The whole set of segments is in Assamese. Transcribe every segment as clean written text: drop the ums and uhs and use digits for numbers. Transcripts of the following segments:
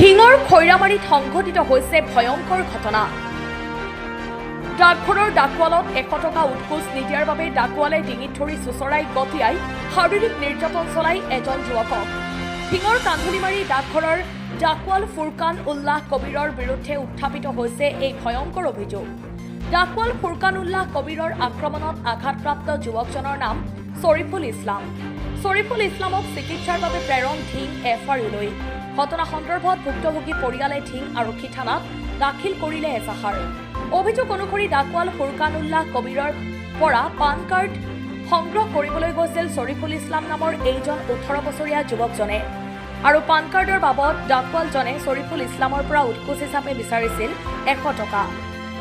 হিঙৰ খৈৰামাৰীত সংঘটিত হৈছে ভয়ংকৰ ঘটনা। ডাকঘৰৰ ডাকোৱালত 100 টকা উৎকোচ নিদিয়াৰ বাবে ডাকোৱালে ডিঙিত ধৰি চুচৰাই গতিয়াই শাৰীৰিক নিৰ্যাতন চলাই এজন যুৱকক। হিঙৰ কান্ধুলিমাৰী ডাকঘৰৰ ডাকোৱাল ফুৰকান উল্লাহ কবিৰৰ বিৰুদ্ধে উত্থাপিত হৈছে এই ভয়ংকৰ অভিযোগ। ডাকোৱাল ফুৰকান উল্লাহ কবিৰৰ আক্ৰমণত আঘাতপ্ৰাপ্ত যুৱকজনৰ নাম শ্বৰিফুল ইছলাম। শ্বৰিফুল ইছলামক চিকিৎসাৰ বাবে প্ৰেৰণ ধিং FRUলৈ। ঘটনা সন্দৰ্ভত ভুক্তভোগী পৰিয়ালে ধিং আৰক্ষী থানাত দাখিল কৰিলে এজাহাৰ। অভিযোগ অনুসৰি ডাকোৱাল ফুৰকান উল্লাহ কবিৰৰ পৰা পান কাৰ্ড সংগ্ৰহ কৰিবলৈ গৈছিল শ্বৰিফুল ইছলাম নামৰ এইজন 18 বছৰীয়া যুৱকজনে আৰু পান কাৰ্ডৰ বাবদ ডাকোৱালজনে শ্বৰিফুল ইছলামৰ পৰা উৎকোচ হিচাপে বিচাৰিছিল 100 টকা।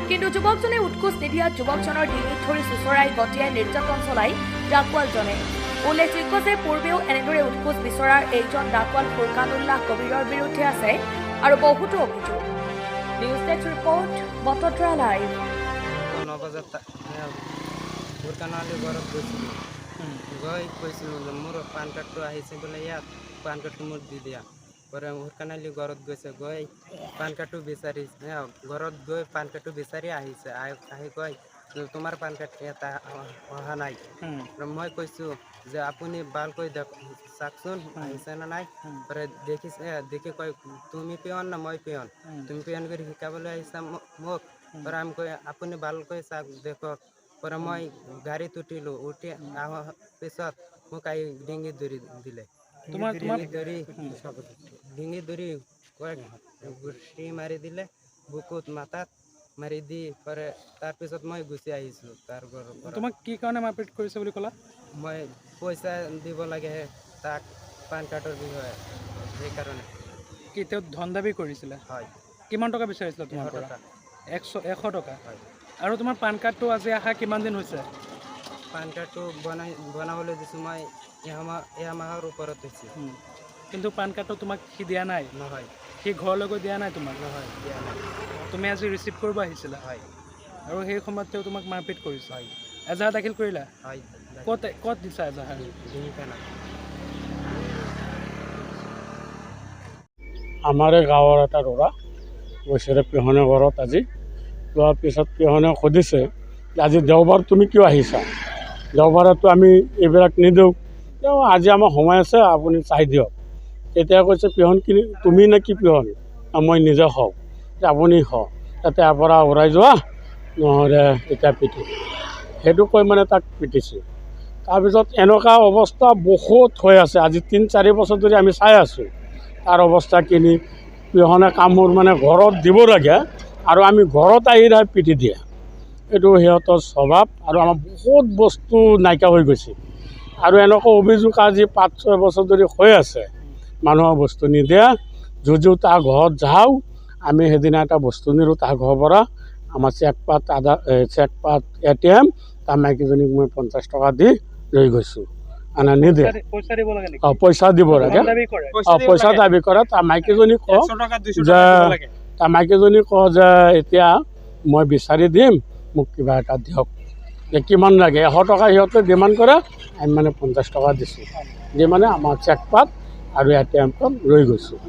কিন্তু যুৱকজনে উৎকোচ নিদিয়াত যুৱকজনৰ ডিঙিত ধৰি চুচৰাই গতিয়াই নিৰ্যাতন চলাই ডাকোৱালজনে। উল্লেখযোগ্য যে পূৰ্বেও এনেদৰে উৎকোচ বিচৰাৰ এইজন ডাকোৱাল ফুৰকান উল্লাহ কবিৰৰ বিৰুদ্ধে আছে আৰু বহুতো অভিযোগ। News desk report Batadrava live. 9 বজাত ফুৰকানৱালী ঘৰত গৈছিলোঁ। গৈ কৈছিলোঁ যে মোৰ পান কাৰ্ডটো আহিছে বোলে, ইয়াত পান কাৰ্ডটো মোক দি দিয়া। পৰে ফুৰকানৱালী ঘৰত গৈছে, গৈ পান কাৰ্ডটো বিচাৰিছে। ঘৰত গৈ পান কাৰ্ডটো বিচাৰি আহিছে। আহি কয় তোমাৰ পান কাৰ্ড এটা অহা নাই। মই কৈছোঁ যে আপুনি ভালকৈ চাওকচোন আহিছে নে নাই। পরে দেখিছে, দেখি কয় তুমি পিয়ন না মই পিয়ন, তুমি পিয়ন কৰি শিকাবলৈ আহিছা মোক। পরে আমি কয় আপুনি ভালকৈ চাওক দেখক। পরে মই গাড়ীত উঠিলোঁ, উঠি অহাৰ পিছত মোক আহি ডিঙিত ধৰি দিলে। ডিঙি ধৰি কয়েক ঘুষি মাৰি দিলে, বুকুত মাথাত মাৰি দি পৰে তাৰপিছত মই গুচি আহিছোঁ তাৰ ঘৰৰ পৰা। তোমাক কি কাৰণে মাৰপিট কৰিছে বুলি ক'লা? মই পইচা দিব লাগে তাক পান কাৰ্ডৰ বিষয়ে, সেইকাৰণে। কি তেওঁ ধন দাবী কৰিছিলে? হয়। কিমান টকা বিচাৰিছিলে তোমাৰ পৰা? 100 টকা। হয়। আৰু তোমাৰ পান কাৰ্ডটো আজি অহা কিমান দিন হৈছে? পান কাৰ্ডটো বনাবলৈ দিছোঁ মই এয়া মাহৰ ওপৰত হৈছে। কিন্তু পান কাৰ্ডটো তোমাক সি দিয়া নাই? নহয়। সি ঘৰলৈ গৈ দিয়া নাই তোমাক? নহয়, দিয়া নাই। তুমি আজি ৰিচিভ কৰিব আহিছিলা? হয়। আৰু সেই সময়ত তেওঁ তোমাক মাৰপিট কৰিছে? হয়। এজাহাৰ দাখিল কৰিলা? হয়। ক'ত দিছা এজাহাৰ? ডিঙি থানা। আমাৰে গাঁৱৰ এটা ল'ৰা গৈছিলে পিহনে ঘৰত আজি। যোৱাৰ পিছত পিহনে সুধিছে যে আজি দেওবাৰ তুমি কিয় আহিছা? দেওবাৰতো আমি এইবিলাক নিদিওঁ। আজি আমাৰ সময় আছে, আপুনি চাই দিয়ক। তেতিয়া কৈছে পিহন কি তুমি নে কি পিহন? মই নিজে হওঁ। আপুনি হওক, তাতে পৰা উৰাই যোৱা, নহ'লে এতিয়া পিটিম। সেইটো কৈ মানে তাক পিটিছে। তাৰপিছত এনেকুৱা অৱস্থা বহুত হৈ আছে। আজি 3-4 বছৰ ধৰি আমি চাই আছোঁ তাৰ অৱস্থা কিনি। পিহনে কামবোৰ মানে ঘৰত দিব লাগে আৰু আমি ঘৰত আহি পিটি দিয়ে। এইটো সিহঁতৰ স্বভাৱ আৰু আমাৰ বহুত বস্তু নাইকিয়া হৈ গৈছে। আৰু এনেকুৱা অভিযোগ আজি 5-6 বছৰ ধৰি হৈ আছে। মানুহৰ বস্তু নিদিয়ে, যদিও তাৰ ঘৰত যাওঁ, আমি সেইদিনা এটা বস্তু নিলোঁ তাৰ ঘৰৰ পৰা। আমাৰ চেকপাত ATM তাৰ মাইকীজনীক মই 50 টকা দি লৈ গৈছোঁ। নিদিয়ে, পইচা দিব লাগে। পইচা দাবী কৰে। তাৰ মাইকীজনী কওঁ যে এতিয়া মই বিচাৰি দিম, মোক কিবা এটা দিয়ক। যে কিমান লাগে 100 টকা সিহঁতে ডিমাণ্ড কৰে, আমি মানে 50 টকা দিছোঁ। দি মানে আমাৰ চেকপাত আৰু ATMখন লৈ গৈছোঁ।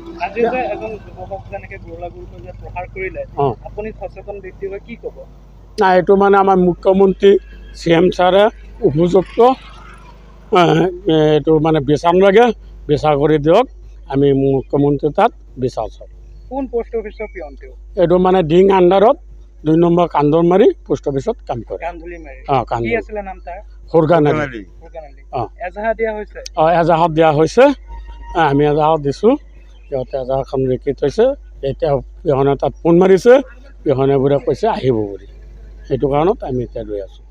নাই, এইটো মানে আমাৰ মুখ্যমন্ত্ৰী CM ছাৰে উপযুক্ত এইটো মানে বিচাৰ লাগে, বিচাৰ কৰি দিয়ক। আমি মুখ্যমন্ত্ৰী তাত বিচাৰিছোঁ। কোন পোষ্ট অফিচৰ পিয়ন তেওঁ? এইটো মানে ডিং আণ্ডাৰত 2 নম্বৰ কান্দৰমাৰী পোষ্ট অফিচত কাম কৰে। কি আছিলে নাম তাৰ? ফুৰকানৱালী। এজাহাৰ দিয়া হৈছে? এজাহাৰত দিয়া হৈছে। আমি এজাহাৰত দিছোঁ। সিহঁতে এজাহাৰখন লিখি থৈছে। এতিয়া পিহনে তাত ফোন মাৰিছে, পিহনে বোৰে কৈছে আহিব বুলি। সেইটো কাৰণত আমি এতিয়া লৈ আছোঁ।